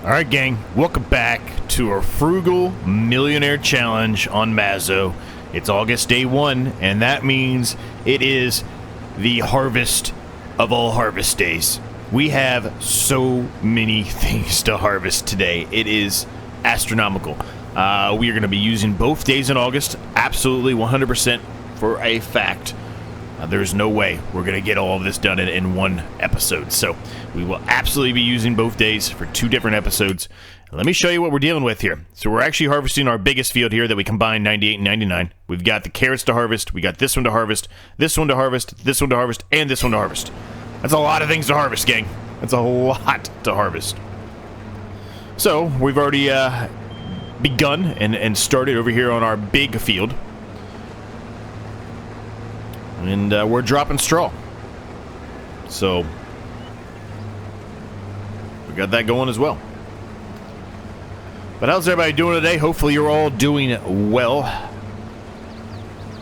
Alright gang, welcome back to our Frugal Millionaire Challenge on Mazo. It's August day 1, and that means it is the harvest of all harvest days. We have so many things to harvest today. It is astronomical. We are going to be using both days in August, absolutely 100% for a fact. There's no way we're going to get all of this done in one episode. So we will absolutely be using both days for 2 different episodes. Let me show you what we're dealing with here. So we're actually harvesting our biggest field here that we combined 98 and 99. We've got the carrots to harvest. We got this one to harvest, this one to harvest, this one to harvest, and this one to harvest. That's a lot of things to harvest, gang. That's a lot to harvest. So we've already begun and started over here on our big field. And we're dropping straw. So we got that going as well. But how's everybody doing today? Hopefully you're all doing well.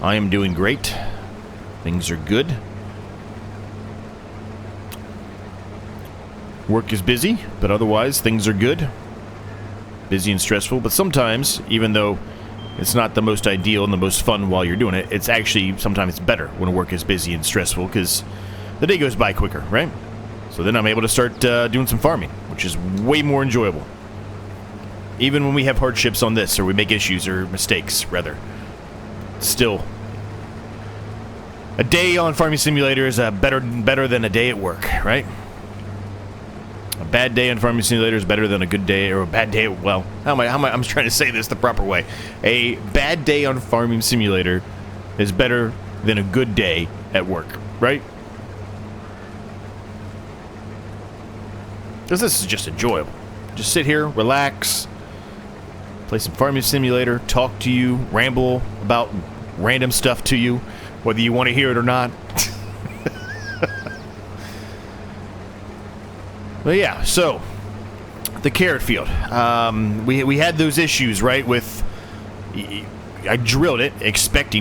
I am doing great. Things are good. Work is busy, but otherwise things are good. Busy and stressful, but sometimes, even though it's not the most ideal and the most fun while you're doing it, it's actually sometimes better when work is busy and stressful because the day goes by quicker, right? So then I'm able to start doing some farming, which is way more enjoyable. Even when we have hardships on this, or we make issues or mistakes, rather. Still, a day on Farming Simulator is better than a day at work, right? A bad day on Farming Simulator is better than a good day, or a bad day, well, I'm trying to say this the proper way. A bad day on Farming Simulator is better than a good day at work, right? Because this is just enjoyable. Just sit here, relax, play some Farming Simulator, talk to you, ramble about random stuff to you, whether you want to hear it or not. But yeah, so the carrot field. We had those issues, right? With I drilled it,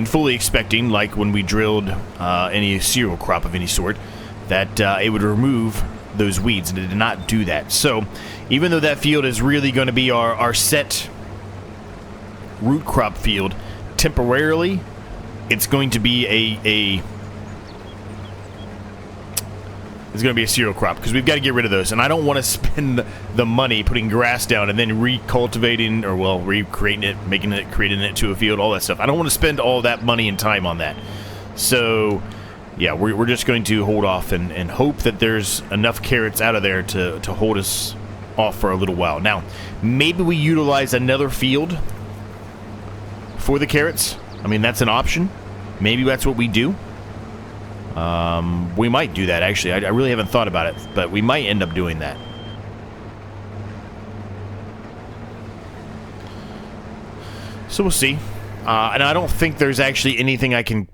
fully expecting, like when we drilled any cereal crop of any sort, that it would remove those weeds, and it did not do that. So even though that field is really going to be our set root crop field, temporarily, it's going to be it's going to be a cereal crop, because we've got to get rid of those. And I don't want to spend the money putting grass down and then recultivating, or, well, recreating it, creating it to a field, all that stuff. I don't want to spend all that money and time on that. So, yeah, we're just going to hold off and hope that there's enough carrots out of there to hold us off for a little while. Now, maybe we utilize another field for the carrots. I mean, that's an option. Maybe that's what we do. We might do that, actually. I really haven't thought about it, but we might end up doing that. So we'll see. And I don't think there's actually anything I can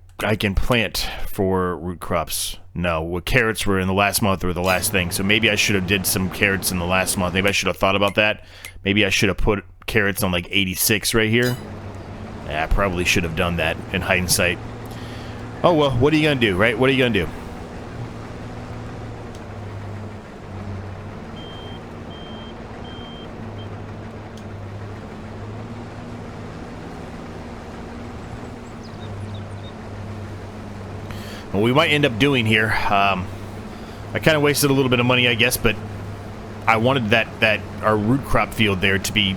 plant for root crops. No, carrots were in the last month or the last thing, so maybe I should have did some carrots in the last month. Maybe I should have thought about that. Maybe I should have put carrots on like 86 right here. Yeah, I probably should have done that in hindsight. Oh, well, what are you going to do, right? What are you going to do? What we might end up doing here, I kind of wasted a little bit of money, I guess, but I wanted that our root crop field there to be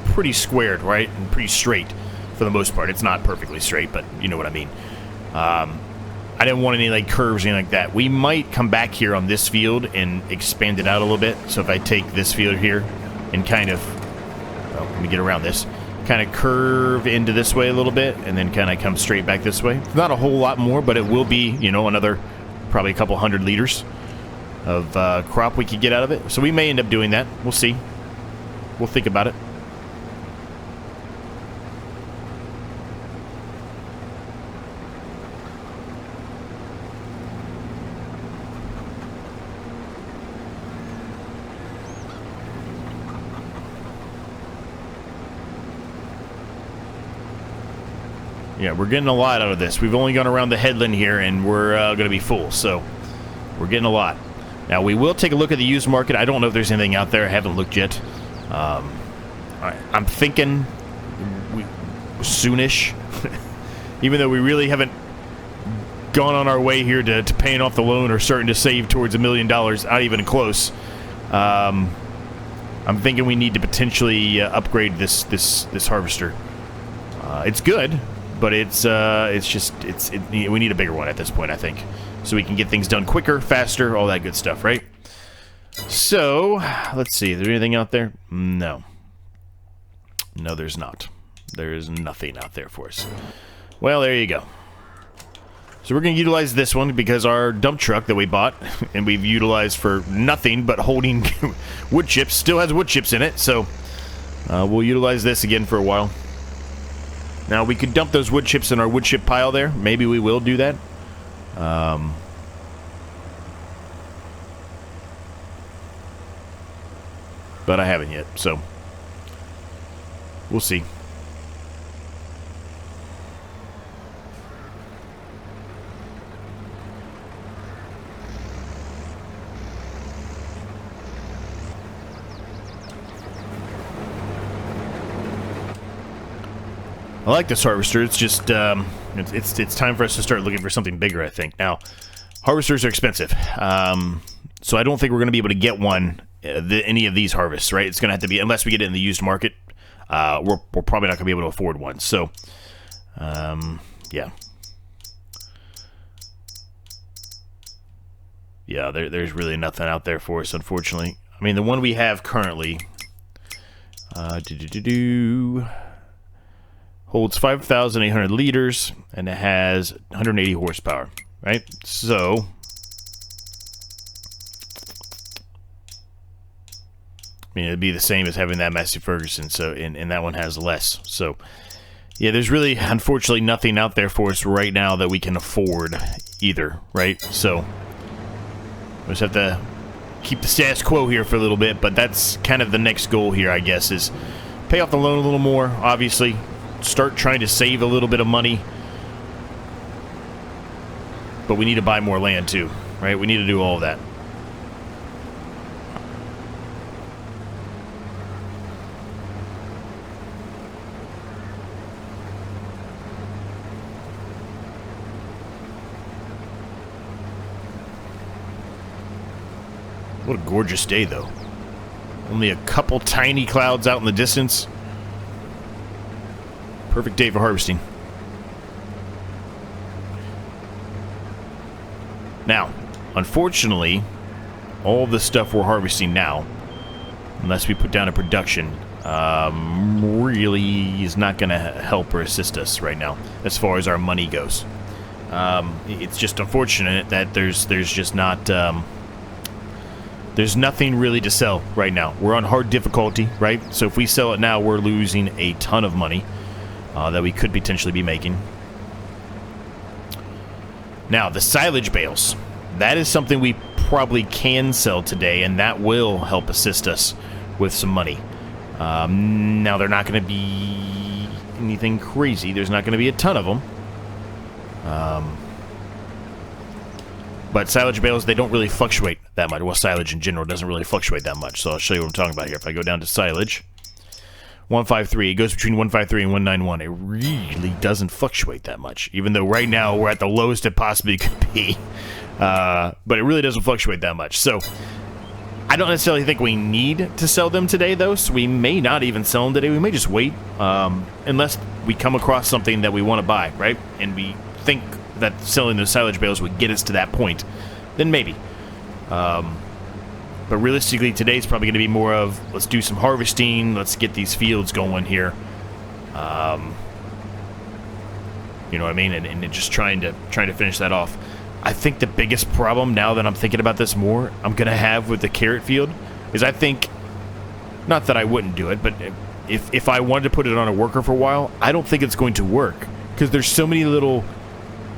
pretty squared, right? And pretty straight for the most part. It's not perfectly straight, but you know what I mean. I didn't want any like curves or anything like that. We might come back here on this field and expand it out a little bit. So if I take this field here and kind of, well, let me get around this, kind of curve into this way a little bit, and then kind of come straight back this way. Not a whole lot more, but it will be, you know, another probably a couple 100 liters of crop we could get out of it. So we may end up doing that. We'll see. We'll think about it. Yeah, we're getting a lot out of this. We've only gone around the headland here, and we're going to be full, so we're getting a lot. Now, we will take a look at the used market. I don't know if there's anything out there. I haven't looked yet. I'm thinking soonish, even though we really haven't gone on our way here to paying off the loan or starting to save towards $1 million, not even close. I'm thinking we need to potentially upgrade this harvester. It's good, but we need a bigger one at this point, I think, so we can get things done quicker, faster, all that good stuff, right? So let's see. Is there anything out there? No. No, there's not. There is nothing out there for us. Well, there you go. So we're going to utilize this one because our dump truck that we bought and we've utilized for nothing but holding wood chips still has wood chips in it. So we'll utilize this again for a while. Now, we could dump those wood chips in our wood chip pile there. Maybe we will do that. But I haven't yet, so we'll see. I like this harvester. It's just it's time for us to start looking for something bigger, I think. Now, harvesters are expensive, so I don't think we're going to be able to get one any of these harvests, right? It's going to have to be, unless we get it in the used market, we're probably not going to be able to afford one. So, yeah. Yeah, there's really nothing out there for us, unfortunately. I mean, the one we have currently holds 5,800 liters, and it has 180 horsepower, right? So, I mean, it'd be the same as having that Massey Ferguson, so, and that one has less. So, yeah, there's really, unfortunately, nothing out there for us right now that we can afford either, right? So, we just have to keep the status quo here for a little bit, but that's kind of the next goal here, I guess, is pay off the loan a little more, obviously. Start trying to save a little bit of money, but we need to buy more land too, right? We need to do all of that. What a gorgeous day, though. Only a couple tiny clouds out in the distance. Perfect day for harvesting. Now, unfortunately, all the stuff we're harvesting now, unless we put down a production, really is not going to help or assist us right now as far as our money goes. It's just unfortunate that there's just not there's nothing really to sell right now. We're on hard difficulty, right? So if we sell it now, we're losing a ton of money that we could potentially be making. Now, the silage bales. That is something we probably can sell today, and that will help assist us with some money. Now, they're not going to be anything crazy. There's not going to be a ton of them. But silage bales, they don't really fluctuate that much. Well, silage in general doesn't really fluctuate that much. So I'll show you what I'm talking about here. If I go down to silage, 153, it goes between 153 and 191. It really doesn't fluctuate that much, even though right now we're at the lowest it possibly could be. But it really doesn't fluctuate that much. So I don't necessarily think we need to sell them today, though, so we may not even sell them today. We may just wait, unless we come across something that we want to buy, right? And we think that selling those silage bales would get us to that point. Then maybe. But realistically, today's probably going to be more of, let's do some harvesting, let's get these fields going here. You know what I mean? And just trying to finish that off. I think the biggest problem, now that I'm thinking about this more, I'm going to have with the carrot field is I think, not that I wouldn't do it, but if I wanted to put it on a worker for a while, I don't think it's going to work. Because there's so many little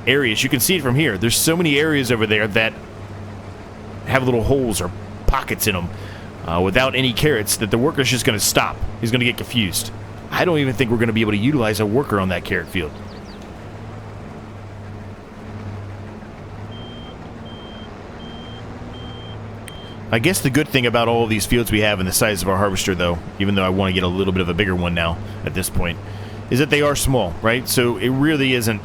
areas. You can see it from here. There's so many areas over there that have little holes or pockets in them without any carrots that the worker's just going to stop. He's going to get confused. I don't even think we're going to be able to utilize a worker on that carrot field. I guess the good thing about all of these fields we have and the size of our harvester, though, even though I want to get a little bit of a bigger one now at this point, is that they are small, right? So it really isn't...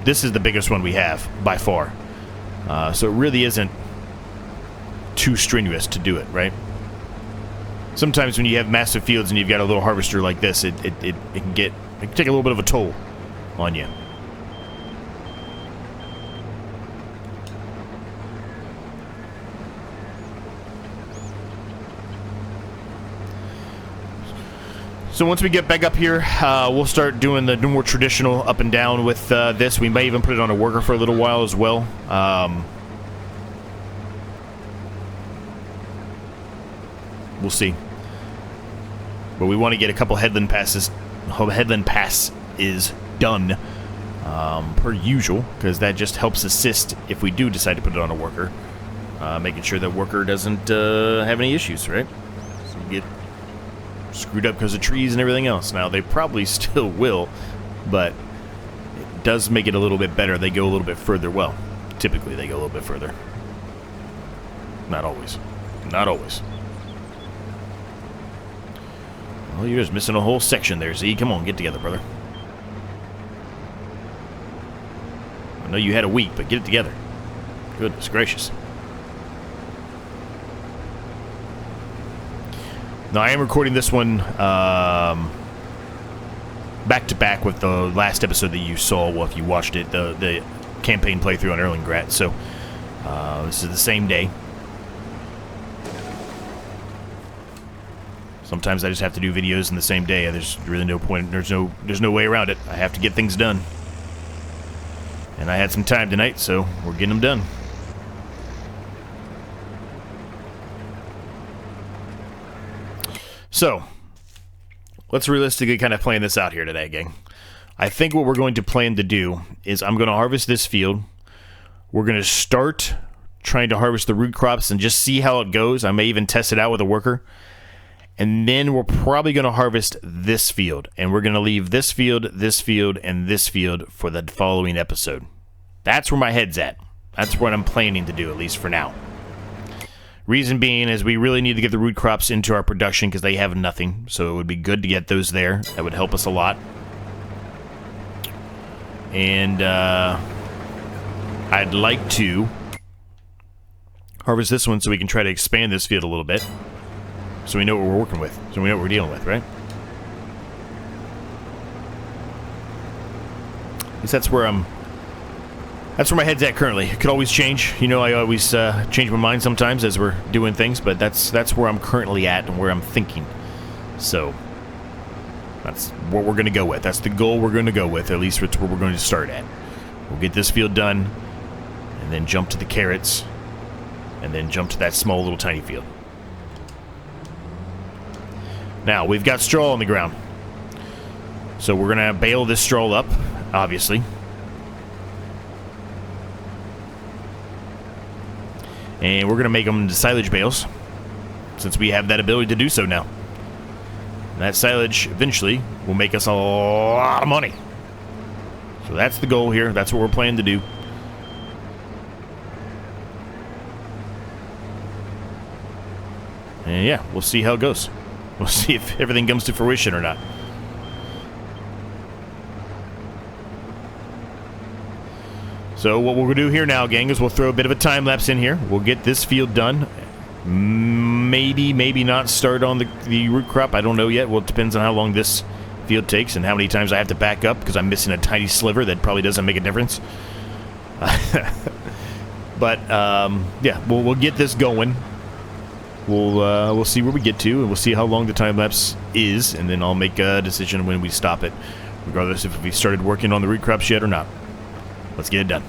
This is the biggest one we have, by far. So it really isn't too strenuous to do it, right? Sometimes when you have massive fields and you've got a little harvester like this, it can take a little bit of a toll on you. So once we get back up here, we'll start doing the more traditional up and down with this. We may even put it on a worker for a little while as well. We'll see. But we want to get a couple headland passes. Headland pass is done per usual, because that just helps assist if we do decide to put it on a worker, making sure that worker doesn't have any issues, right? So we get screwed up because of trees and everything else. Now, they probably still will, but it does make it a little bit better. They go a little bit further. Well, typically they go a little bit further. Not always. Not always. Well, you're just missing a whole section there, Z. Come on, get together, brother. I know you had a week, but get it together. Goodness gracious. Now, I am recording this one back-to-back with the last episode that you saw, well, if you watched it, the campaign playthrough on Erlingrad. So, this is the same day. Sometimes I just have to do videos in the same day. There's really no point. There's no way around it. I have to get things done. And I had some time tonight, so we're getting them done. So, let's realistically kind of plan this out here today, gang. I think what we're going to plan to do is I'm going to harvest this field. We're going to start trying to harvest the root crops and just see how it goes. I may even test it out with a worker. And then we're probably going to harvest this field. And we're going to leave this field, and this field for the following episode. That's where my head's at. That's what I'm planning to do, at least for now. Reason being is we really need to get the root crops into our production because they have nothing. So it would be good to get those there. That would help us a lot. And I'd like to harvest this one so we can try to expand this field a little bit. So we know what we're working with. So we know what we're dealing with, right? I guess that's where my head's at currently. It could always change. You know, I always change my mind sometimes as we're doing things, but that's where I'm currently at and where I'm thinking. So that's what we're going to go with. That's the goal we're going to go with. At least it's where we're going to start at. We'll get this field done, and then jump to the carrots, and then jump to that small little tiny field. Now, we've got straw on the ground. So we're going to bale this straw up, obviously. And we're going to make them into silage bales, since we have that ability to do so now. And that silage, eventually, will make us a lot of money. So that's the goal here. That's what we're planning to do. And yeah, we'll see how it goes. We'll see if everything comes to fruition or not. So what we'll do here now, gang, is we'll throw a bit of a time lapse in here. We'll get this field done. Maybe not start on the root crop. I don't know yet. Well, it depends on how long this field takes and how many times I have to back up because I'm missing a tiny sliver that probably doesn't make a difference. But yeah, we'll get this going. We'll see where we get to, and we'll see how long the time lapse is, and then I'll make a decision when we stop it, regardless if we started working on the root crops yet or not. Let's get it done.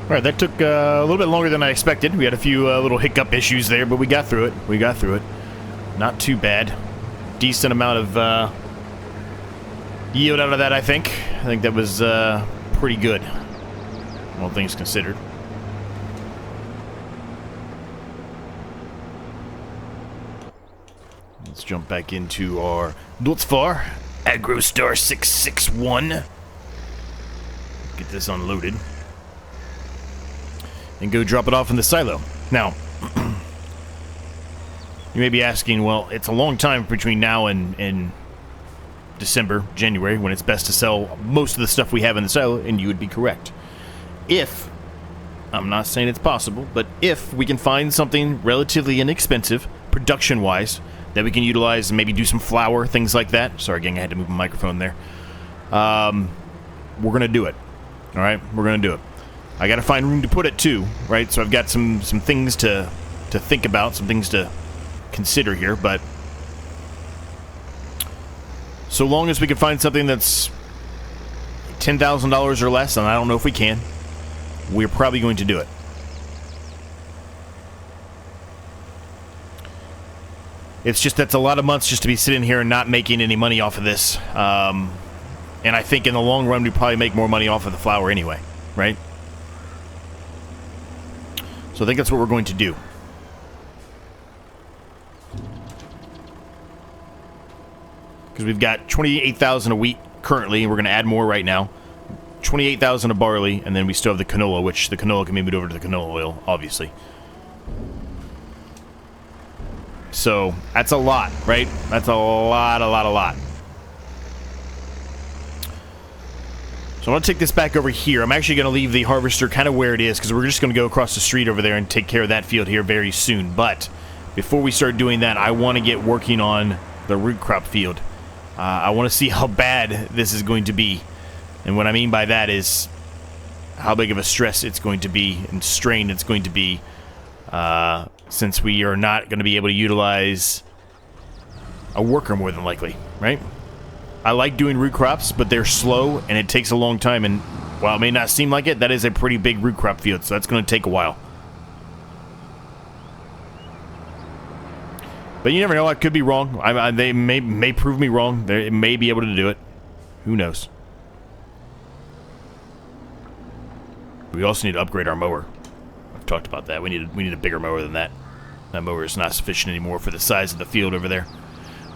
Alright, that took a little bit longer than I expected. We had a few little hiccup issues there, but we got through it. We got through it. Not too bad. Decent amount of yield out of that, I think. I think that was pretty good, all things considered. Let's jump back into our Dutzfar AgroStar 661. Get this unloaded. And go drop it off in the silo. Now, you may be asking, well, it's a long time between now and December, January, when it's best to sell most of the stuff we have in the silo, and you would be correct. If, I'm not saying it's possible, but if we can find something relatively inexpensive, production-wise, that we can utilize and maybe do some flour, things like that. Sorry, gang, I had to move my microphone there. We're going to do it. All right? We're going to do it. I got to find room to put it, too, right? So I've got some things to think about, some things to consider here, but so long as we can find something that's $10,000 or less, and I don't know if we can, we're probably going to do it. It's just that's a lot of months just to be sitting here and not making any money off of this. And I think in the long run, we probably make more money off of the flour anyway, right? So I think that's what we're going to do. Because we've got 28,000 of wheat currently, and we're going to add more right now. 28,000 of barley, and then we still have the canola, which the canola can be moved over to the canola oil, obviously. So that's a lot, right? That's a lot. So I'm going to take this back over here. I'm actually going to leave the harvester kind of where it is because we're just going to go across the street over there and take care of that field here very soon. But before we start doing that, I want to get working on the root crop field. I want to see how bad this is going to be. And what I mean by that is how big of a stress it's going to be and strain it's going to be since we are not going to be able to utilize a worker more than likely, right? I like doing root crops, but they're slow and it takes a long time, and while it may not seem like it, that is a pretty big root crop field, so that's going to take a while. But you never know, I could be wrong. They may prove me wrong. They may be able to do it. Who knows? We also need to upgrade our mower. I've talked about that. We need a bigger mower than that. That mower is not sufficient anymore for the size of the field over there.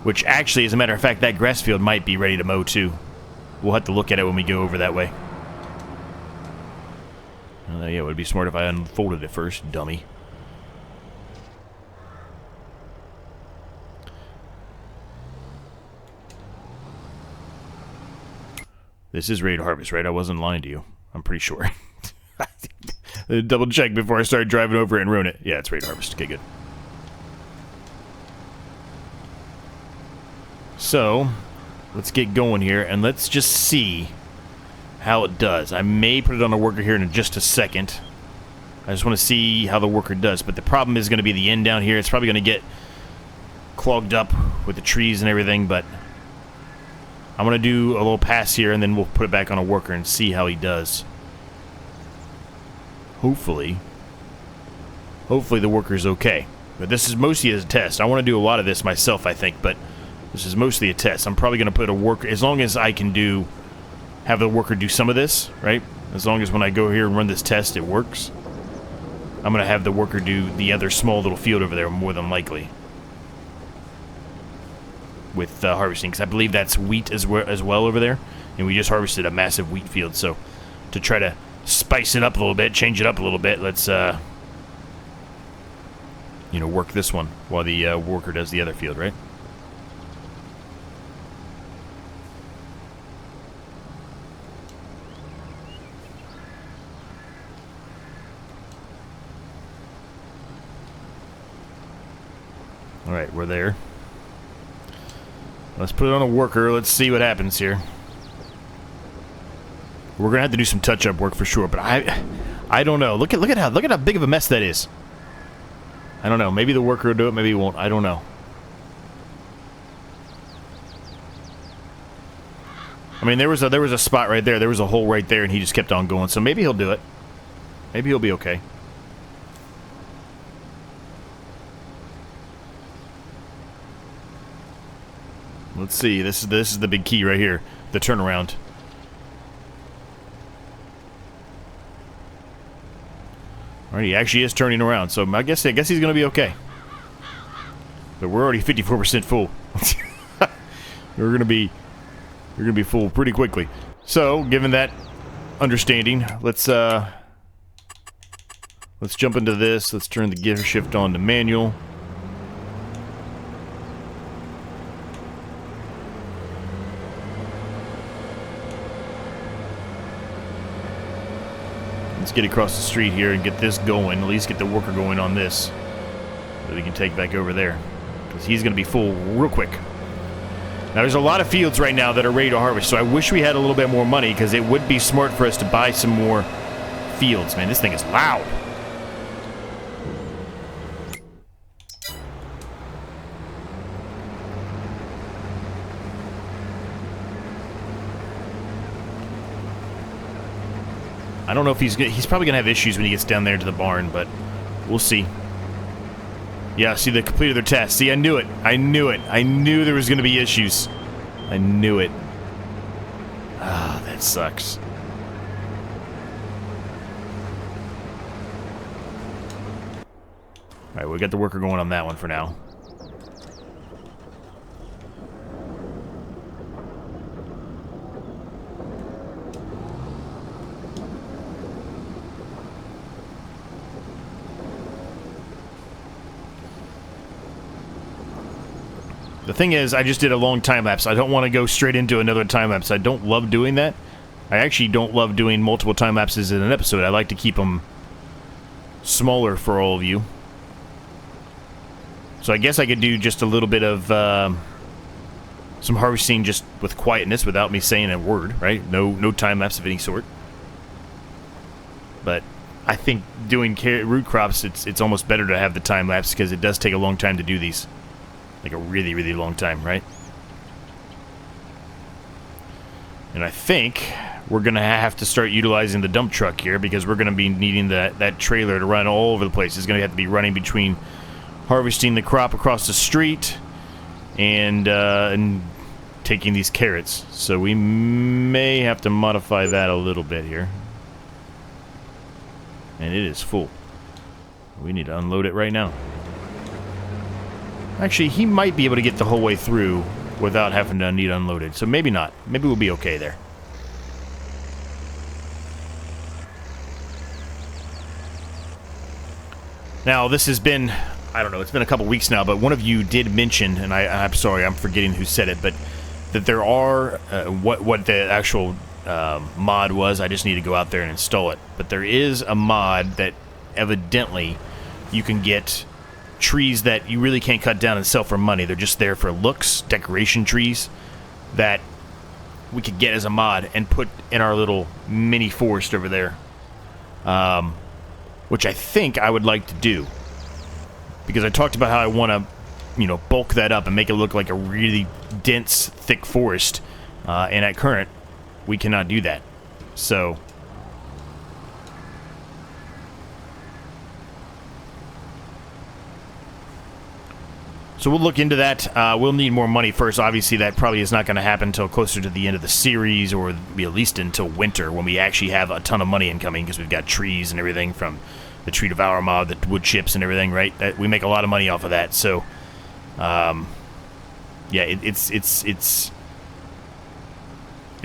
Which actually, as a matter of fact, that grass field might be ready to mow too. We'll have to look at it when we go over that way. Yeah, it would be smart if I unfolded it first, dummy. This is ready to harvest, right? I wasn't lying to you. I'm pretty sure. Double check before I start driving over it and ruin it. Yeah, it's ready to harvest. Okay, good. So, let's get going here, and let's just see how it does. I may put it on a worker here in just a second. I just want to see how the worker does, but the problem is going to be the end down here. It's probably going to get clogged up with the trees and everything, but I'm going to do a little pass here, and then we'll put it back on a worker and see how he does. Hopefully the worker's okay. But this is mostly as a test. I want to do a lot of this myself, I think, but this is mostly a test. I'm probably going to put a worker, as long as I can have the worker do some of this, right? As long as when I go here and run this test, it works. I'm going to have the worker do the other small little field over there, more than likely. With harvesting, because I believe that's wheat as well over there. And we just harvested a massive wheat field, so to try to spice it up a little bit, change it up a little bit, let's, work this one while the worker does the other field, right? Alright, we're there. Let's put it on a worker. Let's see what happens here. We're gonna have to do some touch-up work for sure, but I don't know. Look at how big of a mess that is. I don't know. Maybe the worker will do it. Maybe he won't. I don't know. I mean, there was a spot right there. There was a hole right there, and he just kept on going. So maybe he'll do it. Maybe he'll be okay. Let's see. This is the big key right here. The turnaround. All right, he actually is turning around, so I guess he's going to be okay. But we're already 54% full. We're going to be full pretty quickly. So, given that understanding, let's jump into this. Let's turn the gear shift on to manual. Let's get across the street here and get this going. At least get the worker going on this, that we can take back over there, because he's going to be full real quick. Now, there's a lot of fields right now that are ready to harvest, so I wish we had a little bit more money, because it would be smart for us to buy some more fields. Man, this thing is loud. I don't know if he's probably going to have issues when he gets down there to the barn, but we'll see. Yeah, see, they completed their test. See, I knew it. I knew it. I knew there was going to be issues. I knew it. Ah, that sucks. Alright, we got the worker going on that one for now. The thing is, I just did a long time lapse. I don't want to go straight into another time lapse. I don't love doing that. I actually don't love doing multiple time lapses in an episode. I like to keep them smaller for all of you. So I guess I could do just a little bit of some harvesting just with quietness without me saying a word, right? No time lapse of any sort. But I think doing root crops, it's almost better to have the time lapse, because it does take a long time to do these. Like a really, really long time, right? And I think we're going to have to start utilizing the dump truck here, because we're going to be needing that trailer to run all over the place. It's going to have to be running between harvesting the crop across the street and taking these carrots. So we may have to modify that a little bit here. And it is full. We need to unload it right now. Actually, he might be able to get the whole way through without having to need unloaded. So maybe not. Maybe we'll be okay there. Now, this has been, I don't know, it's been a couple weeks now, but one of you did mention, and I'm sorry, I'm forgetting who said it, but that there are, what the actual mod was. I just need to go out there and install it. But there is a mod that evidently you can get trees that you really can't cut down and sell for money. They're just there for looks, decoration trees, that we could get as a mod and put in our little mini forest over there, which I think I would like to do, because I talked about how I want to, bulk that up and make it look like a really dense, thick forest, and at current, we cannot do that. So we'll look into that. We'll need more money first. Obviously, that probably is not going to happen until closer to the end of the series, or at least until winter, when we actually have a ton of money incoming, because we've got trees and everything from the Tree Devour mob, the wood chips and everything, right? We make a lot of money off of that. So, yeah, it's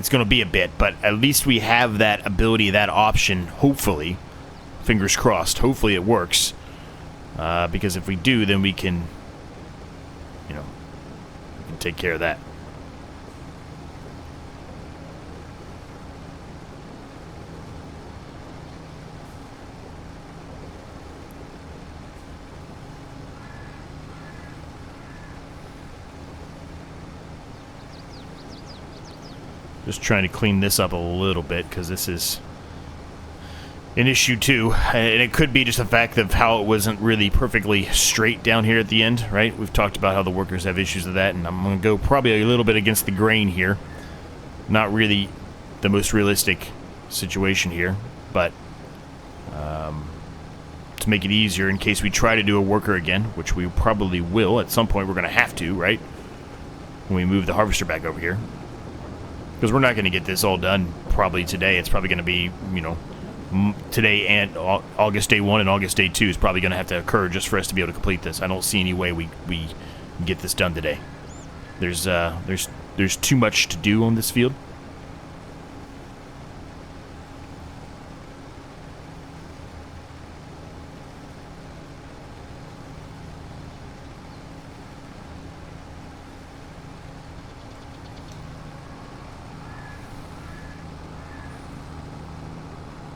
going to be a bit, but at least we have that ability, that option, hopefully. Fingers crossed. Hopefully it works. Because if we do, then we can... we can take care of that. Just trying to clean this up a little bit, because this is an issue too, and it could be just the fact of how it wasn't really perfectly straight down here at the end, right? We've talked about how the workers have issues with that, and I'm going to go probably a little bit against the grain here. Not really the most realistic situation here, but to make it easier in case we try to do a worker again, which we probably will. At some point, we're going to have to, right? When we move the harvester back over here. Because we're not going to get this all done probably today. It's probably going to be, you know, today and August day 1 and August day 2 is probably going to have to occur just for us to be able to complete this. I don't see any way we get this done today. There's too much to do on this field.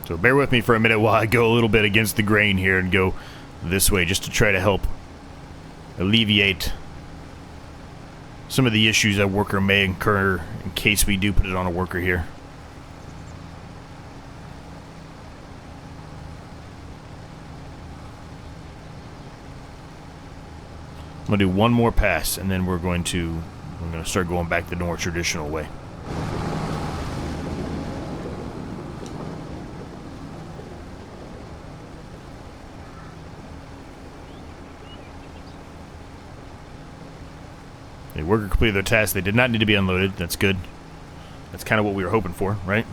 So bear with me for a minute while I go a little bit against the grain here and go this way just to try to help alleviate some of the issues a worker may incur in case we do put it on a worker here. I'm going to do one more pass and then we're going to start going back the more traditional way. The worker completed their task. They did not need to be unloaded. That's good. That's kind of what we were hoping for, right?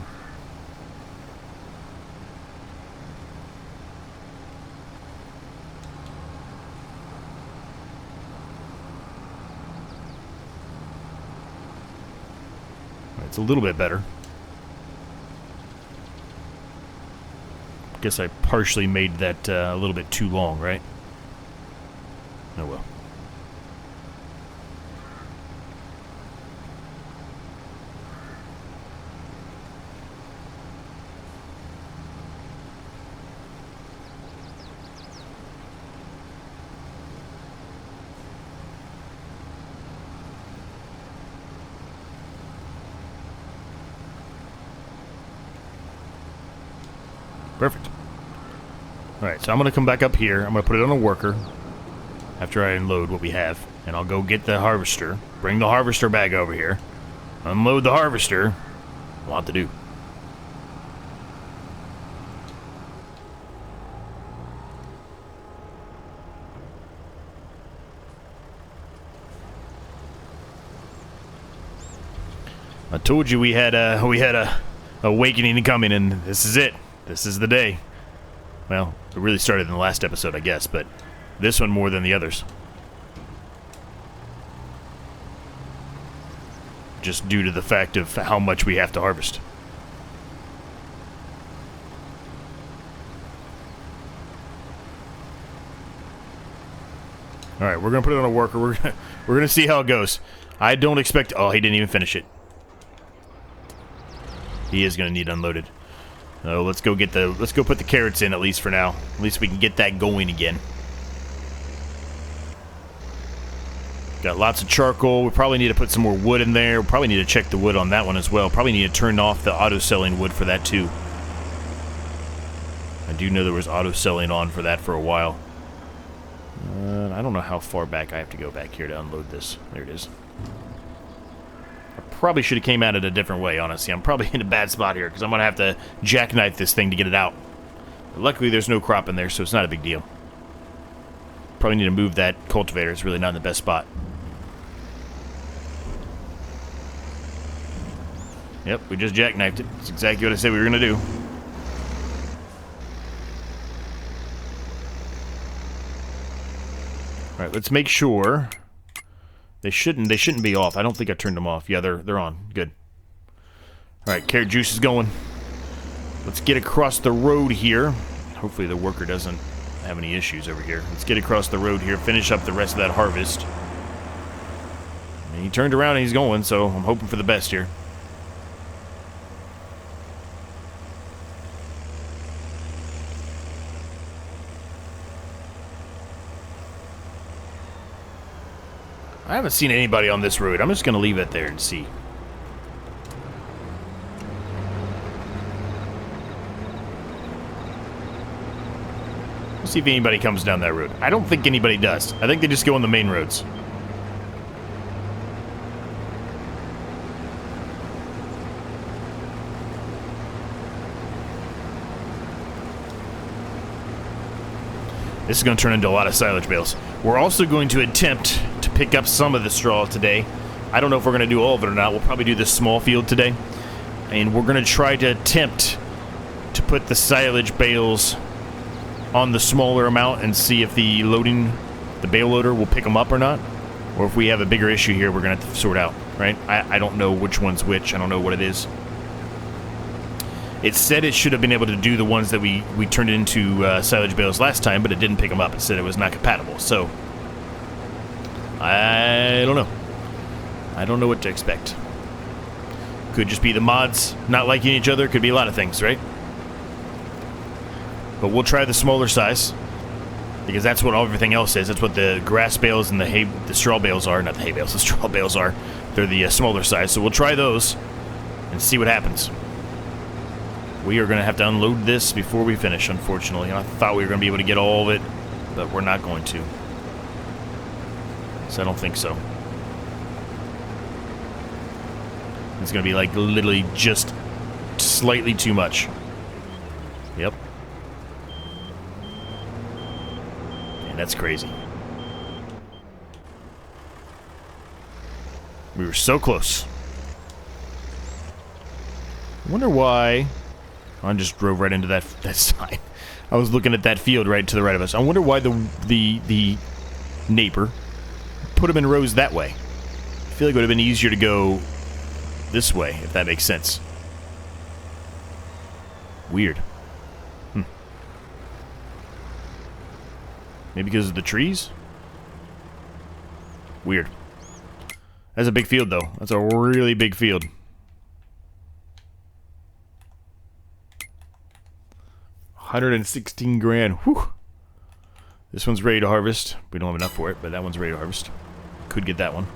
It's a little bit better. Guess I partially made that a little bit too long, right? Oh well. Perfect. Alright, so I'm going to come back up here. I'm going to put it on a worker after I unload what we have. And I'll go get the harvester. Bring the harvester back over here. Unload the harvester. A lot to do. I told you we had a awakening coming, and this is it. This is the day. Well, it really started in the last episode, I guess, but this one more than the others. Just due to the fact of how much we have to harvest. Alright, we're going to put it on a worker. We're going to see how it goes. I don't expect... Oh, he didn't even finish it. He is going to need unloaded. Oh, let's go put the carrots in at least for now. At least we can get that going again. Got lots of charcoal. We probably need to put some more wood in there. We probably need to check the wood on that one as well. Probably need to turn off the auto-selling wood for that too. I do know there was auto-selling on for that for a while. I don't know how far back I have to go back here to unload this. There it is. Probably should have came at it a different way, honestly. I'm probably in a bad spot here because I'm going to have to jackknife this thing to get it out. But luckily, there's no crop in there, so it's not a big deal. Probably need to move that cultivator. It's really not in the best spot. Yep, we just jackknifed it. That's exactly what I said we were going to do. Alright, let's make sure... They shouldn't be off. I don't think I turned them off. Yeah, they're on. Good. Alright, carrot juice is going. Let's get across the road here. Hopefully the worker doesn't have any issues over here. Let's get across the road here, finish up the rest of that harvest. And he turned around and he's going, so I'm hoping for the best here. I haven't seen anybody on this road. I'm just going to leave it there and see. Let's see if anybody comes down that road. I don't think anybody does. I think they just go on the main roads. This is going to turn into a lot of silage bales. We're also going to attempt to pick up some of the straw today. I don't know if we're going to do all of it or not. We'll probably do this small field today. And we're going to try to attempt to put the silage bales on the smaller amount and see if the bale loader will pick them up or not. Or if we have a bigger issue here, we're going to have to sort out, right? I don't know which one's which. I don't know what it is. It said it should have been able to do the ones that we turned into silage bales last time, but it didn't pick them up. It said it was not compatible. So, I don't know. I don't know what to expect. Could just be the mods not liking each other. Could be a lot of things, right? But we'll try the smaller size, because that's what everything else is. That's what the grass bales and the straw bales are. Not the hay bales, the straw bales are. They're the smaller size. So we'll try those and see what happens. We are going to have to unload this before we finish, unfortunately. I thought we were going to be able to get all of it, but we're not going to. So I don't think so. It's going to be like literally just slightly too much. Yep. And that's crazy. We were so close. I wonder why... I just drove right into that sign. I was looking at that field right to the right of us. I wonder why the neighbor put them in rows that way. I feel like it would have been easier to go this way, if that makes sense. Weird. Maybe because of the trees? Weird. That's a big field, though. That's a really big field. $116 grand. Whew. This one's ready to harvest. We don't have enough for it, but that one's ready to harvest. Could get that one.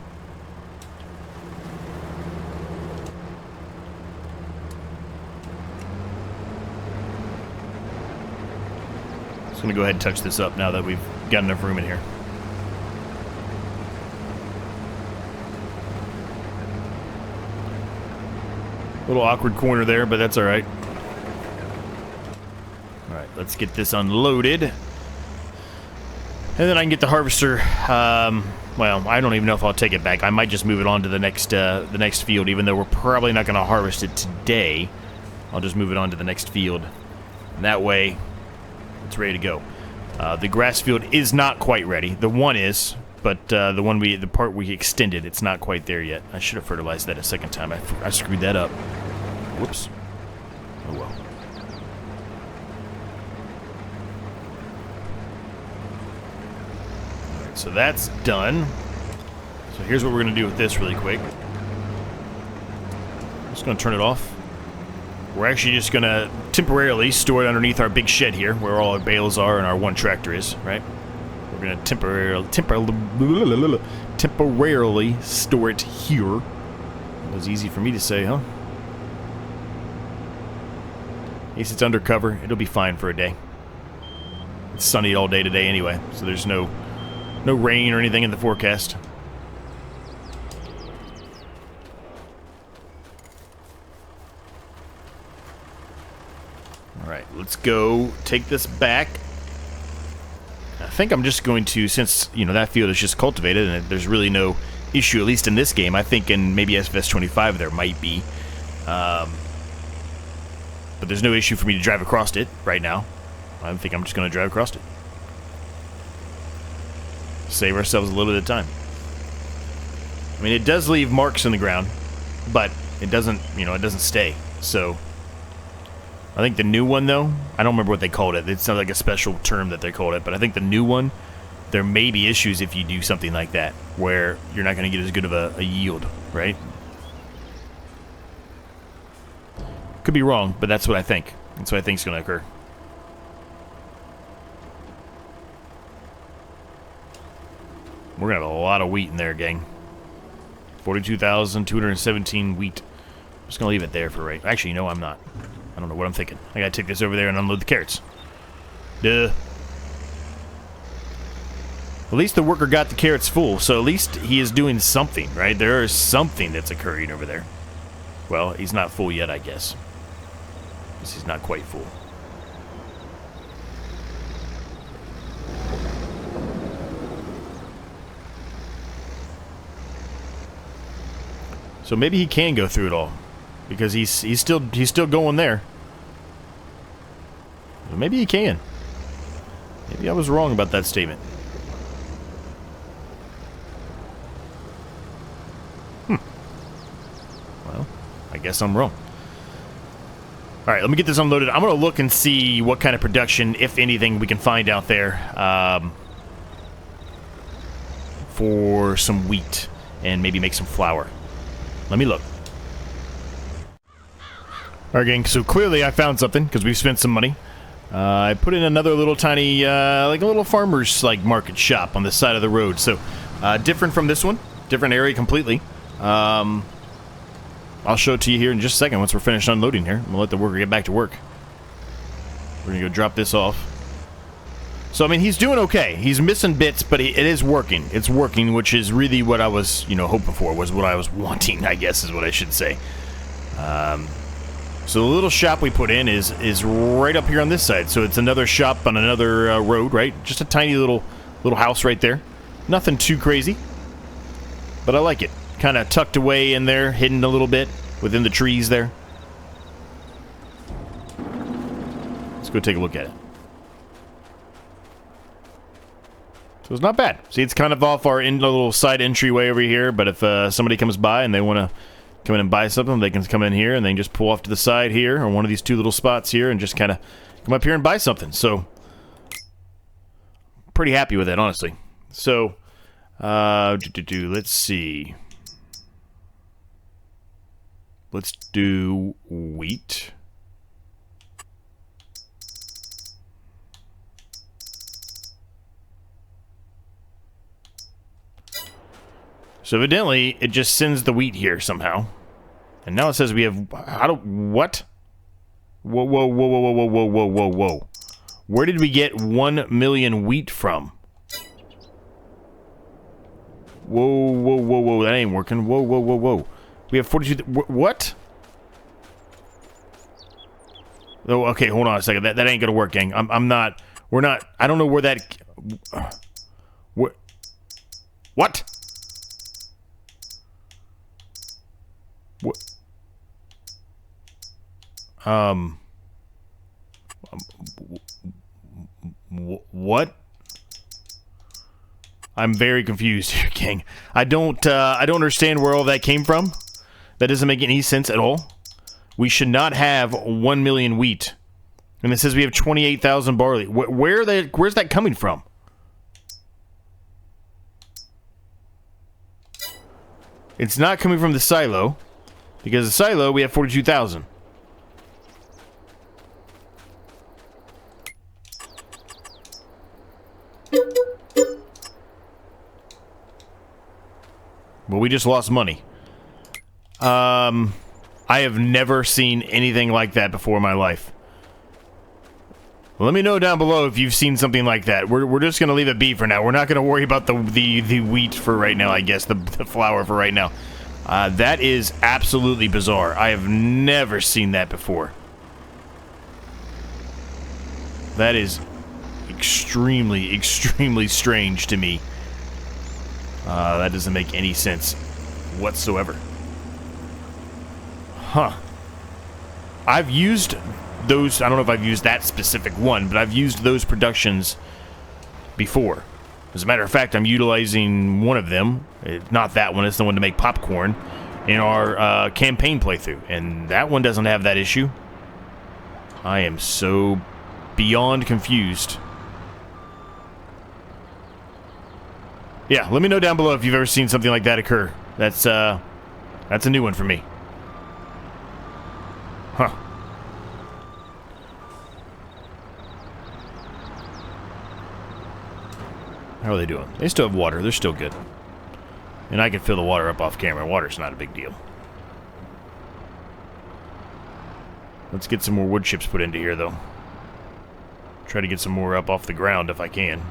Just gonna go ahead and touch this up now that we've got enough room in here. Little awkward corner there, but that's alright. Alright, let's get this unloaded. And then I can get the harvester. Well, I don't even know if I'll take it back. I might just move it on to the next field, even though we're probably not going to harvest it today. I'll just move it on to the next field. And that way, it's ready to go. The grass field is not quite ready. The one is, but the part we extended, it's not quite there yet. I should have fertilized that a second time. I screwed that up. Whoops. Oh well. Alright, so that's done. So here's what we're going to do with this really quick. I'm just going to turn it off. We're actually just going to temporarily store it underneath our big shed here, where all our bales are and our one tractor is, right? We're going to temporarily store it here. It was easy for me to say, huh? At least it's undercover. It'll be fine for a day. It's sunny all day today anyway, so there's no rain or anything in the forecast. Alright, let's go take this back. I think I'm just going to, since, you know, that field is just cultivated and there's really no issue, at least in this game. I think in maybe FS22 there might be. But there's no issue for me to drive across it right now. I think I'm just going to drive across it. Save ourselves a little bit of time. I mean, it does leave marks in the ground, but it doesn't, you know, it doesn't stay. So, I think the new one, though, I don't remember what they called it. It's not like a special term that they called it, but I think the new one, there may be issues if you do something like that, where you're not going to get as good of a yield, right? Could be wrong, but that's what I think. That's what I think is going to occur. We're going to have a lot of wheat in there, gang. 42,217 wheat. I'm just going to leave it there for right. Actually, no, I'm not. I don't know what I'm thinking. I got to take this over there and unload the carrots. Duh. At least the worker got the carrots full, so at least he is doing something, right? There is something that's occurring over there. Well, he's not full yet, I guess. He's not quite full. So maybe he can go through it all, because he's still going there. So maybe he can. Maybe I was wrong about that statement. Well, I guess I'm wrong. All right, let me get this unloaded. I'm going to look and see what kind of production, if anything, we can find out there for some wheat and maybe make some flour. Let me look. All right, gang, so clearly I found something because we've spent some money. I put in another little tiny, like a little farmer's like market shop on the side of the road. So different from this one, different area completely. I'll show it to you here in just a second once we're finished unloading here. I'm going to let the worker get back to work. We're going to go drop this off. So, I mean, he's doing okay. He's missing bits, but it is working. It's working, which is really what I was, you know, hoping for, was what I was wanting, I guess is what I should say. So the little shop we put in is right up here on this side. So it's another shop on another road, right? Just a tiny little house right there. Nothing too crazy, but I like it. Kind of tucked away in there, hidden a little bit within the trees there. Let's go take a look at it. So it's not bad. See, it's kind of off our little side entryway over here, but if somebody comes by and they want to come in and buy something, they can come in here and they can just pull off to the side here, or one of these two little spots here, and just kind of come up here and buy something. So, pretty happy with it, honestly. So, let's see. Let's do wheat. So evidently, it just sends the wheat here somehow. And now it says we have... what? Whoa, whoa, whoa, whoa, whoa, whoa, whoa, whoa, whoa. Where did we get 1 million wheat from? Whoa, whoa, whoa, whoa, that ain't working. Whoa, whoa, whoa, whoa. We have 42... what? Oh, okay, hold on a second. That ain't gonna work, gang. I'm not... we're not... I don't know where that... what? What? What? I'm very confused here, gang. I don't understand where all that came from. That doesn't make any sense at all. We should not have 1 million wheat. And it says we have 28,000 barley. Where's that coming from? It's not coming from the silo. Because the silo, we have 42,000. Well, we just lost money. I have never seen anything like that before in my life. Well, let me know down below if you've seen something like that. We're just going to leave it be for now. We're not going to worry about the wheat for right now, I guess. The flour for right now. That is absolutely bizarre. I have never seen that before. That is extremely, extremely strange to me. That doesn't make any sense whatsoever. Huh. I've used those... I don't know if I've used that specific one, but I've used those productions before. As a matter of fact, I'm utilizing one of them. Not that one, it's the one to make popcorn in our campaign playthrough. And that one doesn't have that issue. I am so beyond confused. Yeah, let me know down below if you've ever seen something like that occur. That's a new one for me. Huh. How are they doing? They still have water. They're still good. And I can fill the water up off camera. Water's not a big deal. Let's get some more wood chips put into here, though. Try to get some more up off the ground if I can.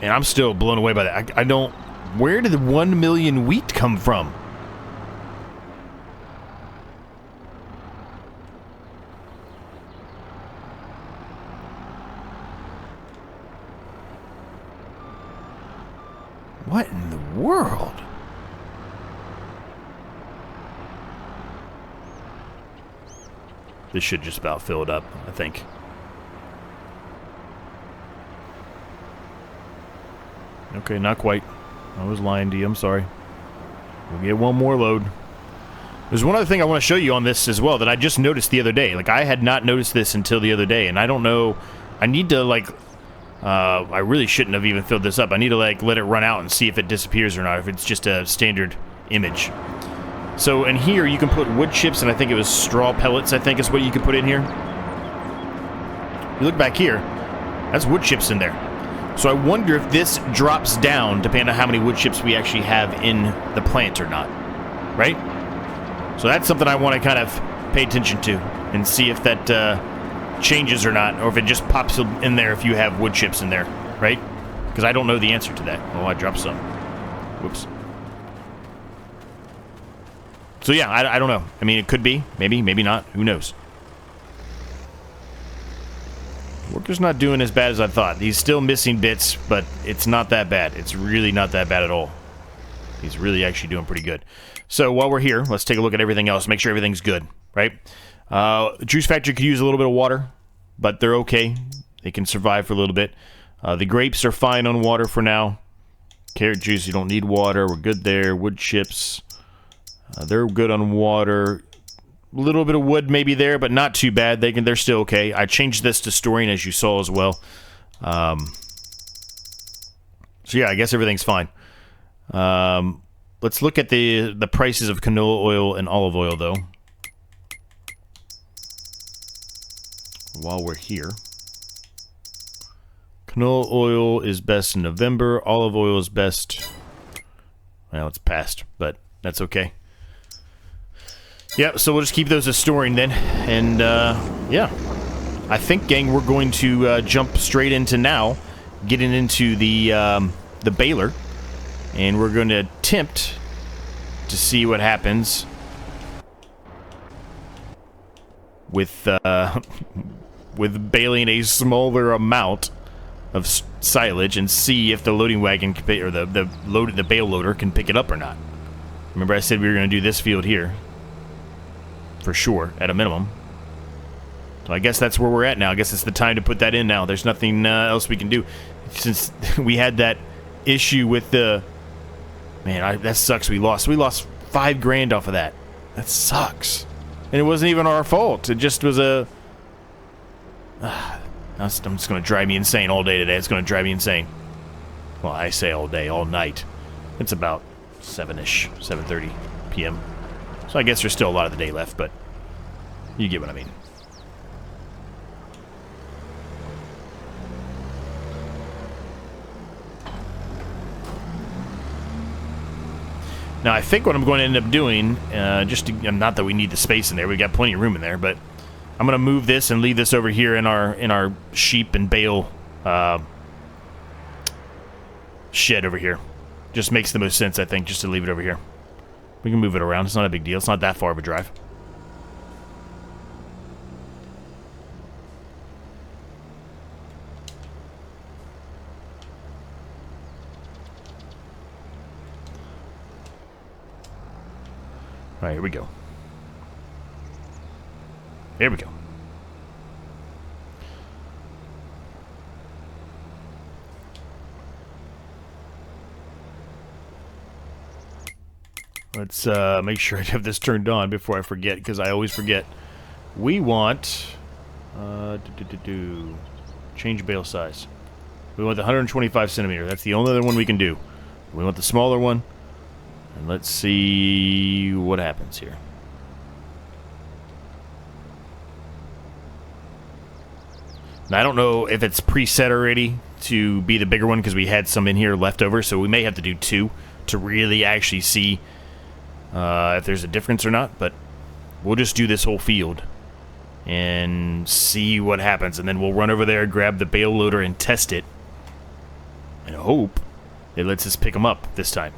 And I'm still blown away by that. I don't... Where did the 1 million wheat come from? What in the world? This should just about fill it up, I think. Okay, not quite. I was lying to you, I'm sorry. We'll get one more load. There's one other thing I want to show you on this as well that I just noticed the other day. Like, I had not noticed this until the other day, and I don't know... I need to, like... I really shouldn't have even filled this up. I need to, like, let it run out and see if it disappears or not, if it's just a standard image. So, in here, you can put wood chips, and I think it was straw pellets, I think is what you can put in here. You look back here, that's wood chips in there. So I wonder if this drops down, depending on how many wood chips we actually have in the plant or not. Right? So that's something I want to kind of pay attention to, and see if that changes or not, or if it just pops in there if you have wood chips in there, right? Because I don't know the answer to that. Oh, I dropped some. Whoops. So yeah, I don't know. I mean, it could be. Maybe, maybe not. Who knows? Worker's not doing as bad as I thought. He's still missing bits, but it's not that bad. It's really not that bad at all. He's really actually doing pretty good. So while we're here, let's take a look at everything else. Make sure everything's good, right? Juice factory could use a little bit of water, but they're okay. They can survive for a little bit. The grapes are fine on water for now. Carrot juice, you don't need water. We're good there. Wood chips, they're good on water. A little bit of wood maybe there, but not too bad. They're still okay. I changed this to storing, as you saw as well. So yeah, I guess everything's fine. Let's look at the prices of canola oil and olive oil, though, while we're here. Canola oil is best in November. Olive oil is best... Well, it's past, but that's okay. Yeah, so we'll just keep those as storing then. And, yeah. I think, gang, we're going to jump straight into now, getting into the baler. And we're going to attempt to see what happens with with baling a smaller amount of silage and see if the loading wagon can pick, or the bale loader can pick it up or not. Remember I said we were going to do this field here for sure at a minimum. So I guess that's where we're at now. I guess it's the time to put that in now. There's nothing else we can do since we had that issue with the... Man, that sucks. We lost $5 grand off of that. That sucks. And it wasn't even our fault. It just was a... I'm just going to drive me insane all day today. It's going to drive me insane. Well, I say all day, all night. It's about 7-ish, 7:30 p.m. So I guess there's still a lot of the day left, but you get what I mean. Now, I think what I'm going to end up doing, not that we need the space in there, we've got plenty of room in there, but I'm going to move this and leave this over here in our sheep and bale shed over here. Just makes the most sense, I think, just to leave it over here. We can move it around. It's not a big deal. It's not that far of a drive. All right, here we go. There we go. Let's make sure I have this turned on before I forget, because I always forget. We want... change bale size. We want the 125 centimeter. That's the only other one we can do. We want the smaller one. And let's see what happens here. Now, I don't know if it's preset already to be the bigger one, because we had some in here left over, so we may have to do 2 to really actually see if there's a difference or not, but we'll just do this whole field and see what happens, and then we'll run over there, grab the bale loader, and test it and hope it lets us pick them up this time.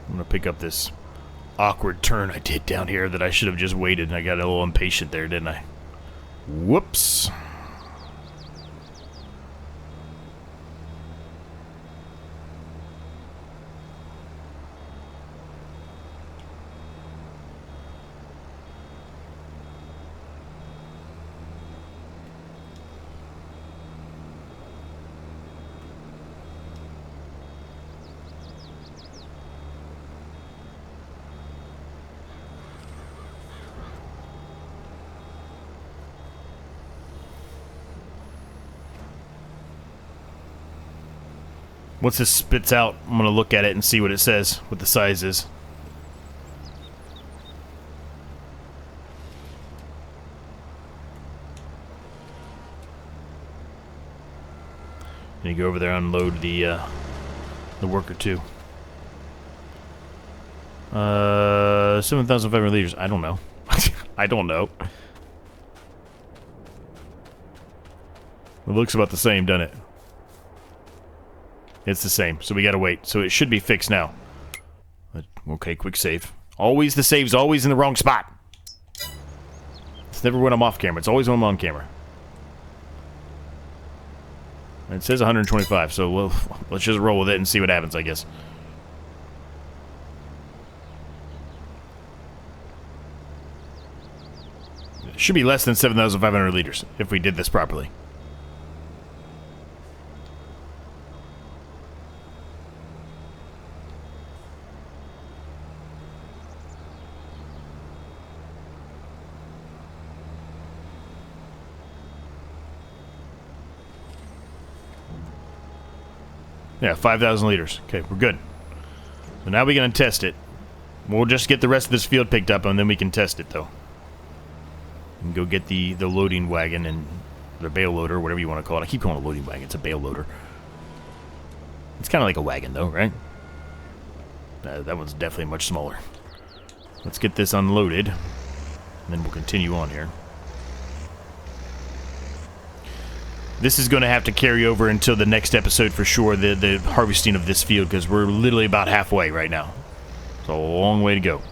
I'm gonna pick up this awkward turn I did down here that I should have just waited, and I got a little impatient there, didn't I? Whoops. Once this spits out, I'm going to look at it and see what it says, what the size is. And you go over there and unload the worker too. 7,500 liters. I don't know. I don't know. It looks about the same, doesn't it? It's the same, so we gotta wait. So it should be fixed now. Okay, quick save. Always the save's always in the wrong spot. It's never when I'm off camera. It's always when I'm on camera. And it says 125, so let's just roll with it and see what happens, I guess. It should be less than 7,500 liters if we did this properly. Yeah, 5,000 liters. Okay, we're good. So now we're going to test it. We'll just get the rest of this field picked up, and then we can test it, though. And go get the loading wagon and the bale loader, whatever you want to call it. I keep calling it a loading wagon. It's a bale loader. It's kind of like a wagon, though, right? That one's definitely much smaller. Let's get this unloaded, and then we'll continue on here. This is going to have to carry over until the next episode for sure, the harvesting of this field, because we're literally about halfway right now. It's a long way to go.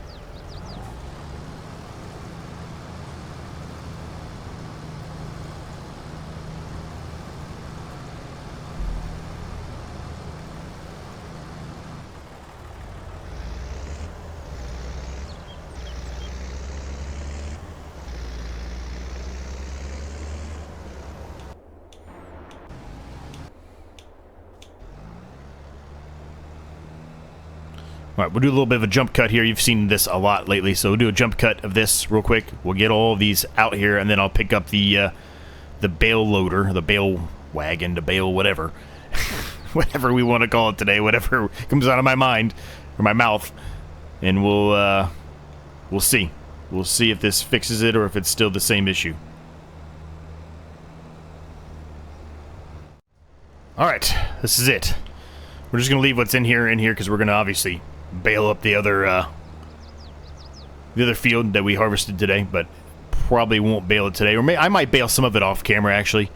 Alright, we'll do a little bit of a jump cut here. You've seen this a lot lately, so we'll do a jump cut of this real quick. We'll get all of these out here, and then I'll pick up the bale loader, the bale wagon, the bale whatever. Whatever we want to call it today, whatever comes out of my mind, or my mouth. And we'll see. We'll see if this fixes it, or if it's still the same issue. Alright, this is it. We're just going to leave what's in here, because we're going to obviously bale up the other field that we harvested today, but probably won't bale it today. Or I might bale some of it off camera, actually.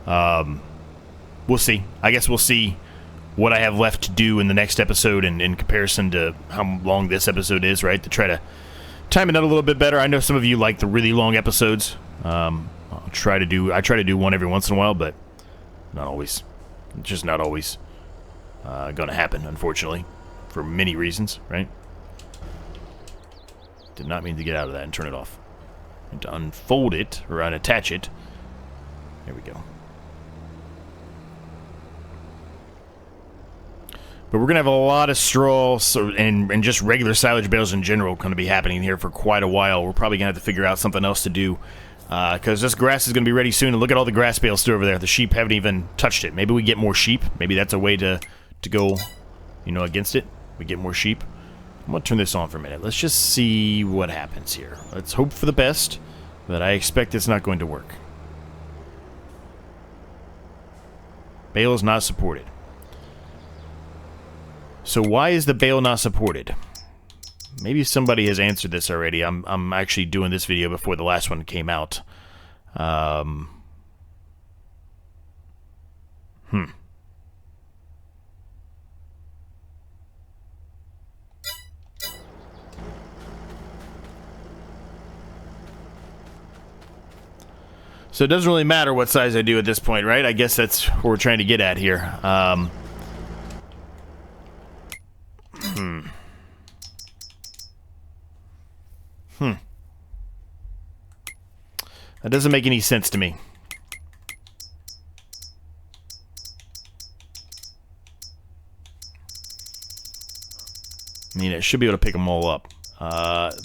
We'll see. I guess we'll see what I have left to do in the next episode in comparison to how long this episode is, right? To try to time it out a little bit better. I know some of you like the really long episodes. I try to do one every once in a while, but not always. It's just not always gonna happen, unfortunately, for many reasons, right? Did not mean to get out of that and turn it off. And to unfold it, or unattach it. There we go. But we're gonna have a lot of straw and just regular silage bales in general going to be happening here for quite a while. We're probably gonna have to figure out something else to do, because this grass is gonna be ready soon. And look at all the grass bales still over there. The sheep haven't even touched it. Maybe we get more sheep. Maybe that's a way to go, you know, against it. We get more sheep. I'm gonna turn this on for a minute. Let's just see what happens here. Let's hope for the best, but I expect it's not going to work. Bale is not supported. So why is the bale not supported? Maybe somebody has answered this already. I'm actually doing this video before the last one came out. So it doesn't really matter what size I do at this point, right? I guess that's what we're trying to get at here. That doesn't make any sense to me. I mean, it should be able to pick them all up.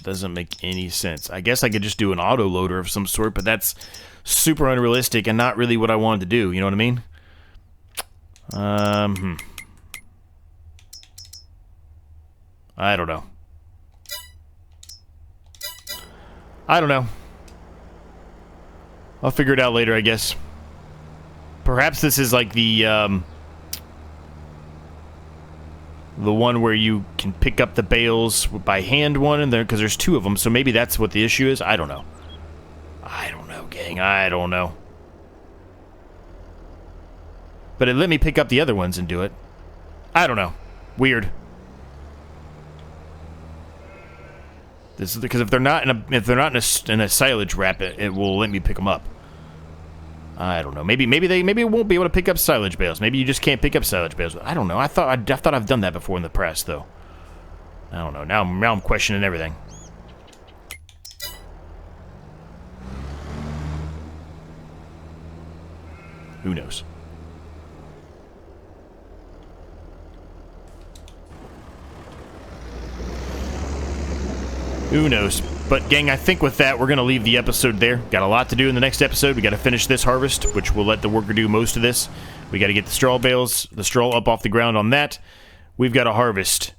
Doesn't make any sense. I guess I could just do an auto loader of some sort, but that's super unrealistic and not really what I wanted to do. You know what I mean? I don't know. I don't know. I'll figure it out later, I guess. Perhaps this is like the one where you can pick up the bales by hand one, and there, because there's two of them, so maybe that's what the issue is. I don't know. I don't know, gang. I don't know. But it let me pick up the other ones and do it. I don't know. Weird. This is because if they're not in a silage wrap, it will let me pick them up. I don't know. Maybe it won't be able to pick up silage bales. Maybe you just can't pick up silage bales. I don't know. I thought I've done that before in the press, though. I don't know. Now I'm questioning everything. Who knows? Who knows? But, gang, I think with that, we're going to leave the episode there. Got a lot to do in the next episode. We got to finish this harvest, which will let the worker do most of this. We got to get the straw bales, the straw up off the ground on that. We've got to harvest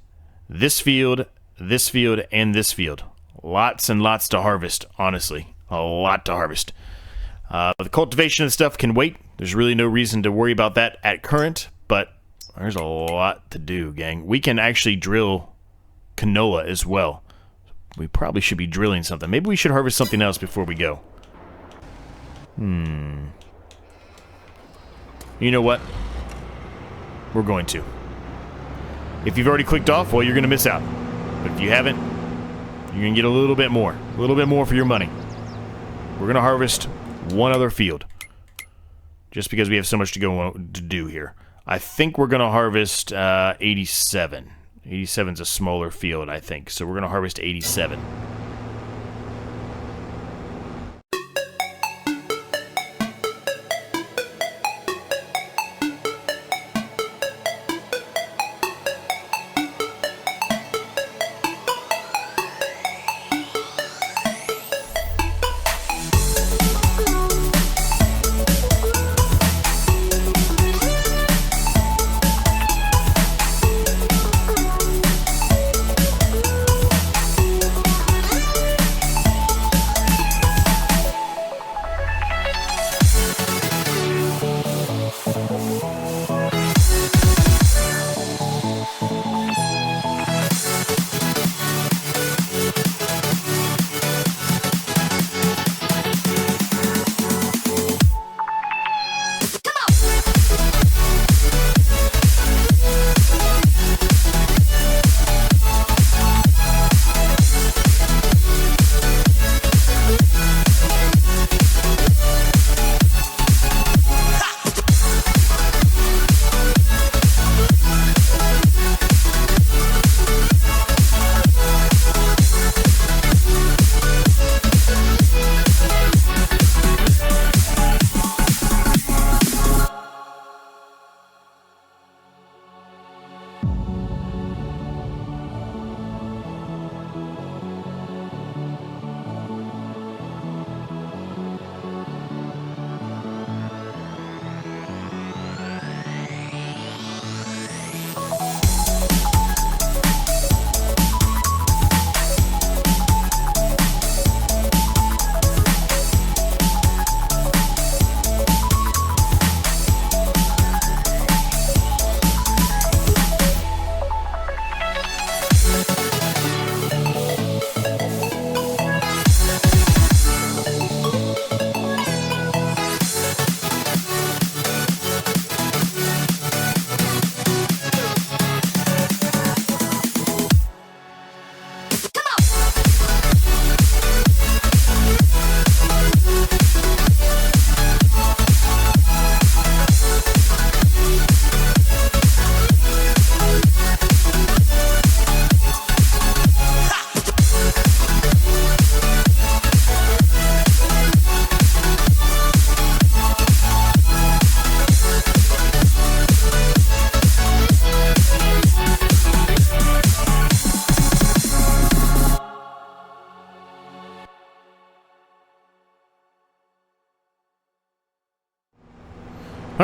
this field, and this field. Lots and lots to harvest, honestly. A lot to harvest. The cultivation and stuff can wait. There's really no reason to worry about that at current, but there's a lot to do, gang. We can actually drill canola as well. We probably should be drilling something. Maybe we should harvest something else before we go. You know what? We're going to. If you've already clicked off, well, you're going to miss out. But if you haven't, you're going to get a little bit more. A little bit more for your money. We're going to harvest one other field. Just because we have so much to do here. I think we're going to harvest 87. 87's a smaller field, I think. So we're going to harvest 87.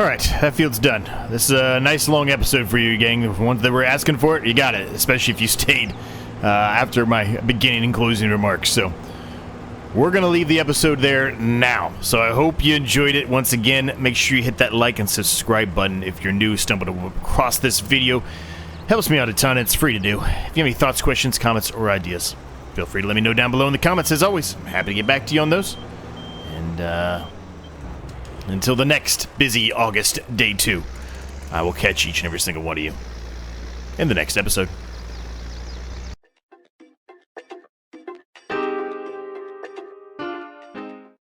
Alright, that field's done. This is a nice long episode for you, gang. The ones that were asking for it, you got it. Especially if you stayed after my beginning and closing remarks. So, we're going to leave the episode there now. So I hope you enjoyed it. Once again, make sure you hit that like and subscribe button if you're new, stumbled across this video. Helps me out a ton. It's free to do. If you have any thoughts, questions, comments, or ideas, feel free to let me know down below in the comments. As always, I'm happy to get back to you on those. And until the next busy August day 2, I will catch each and every single one of you in the next episode.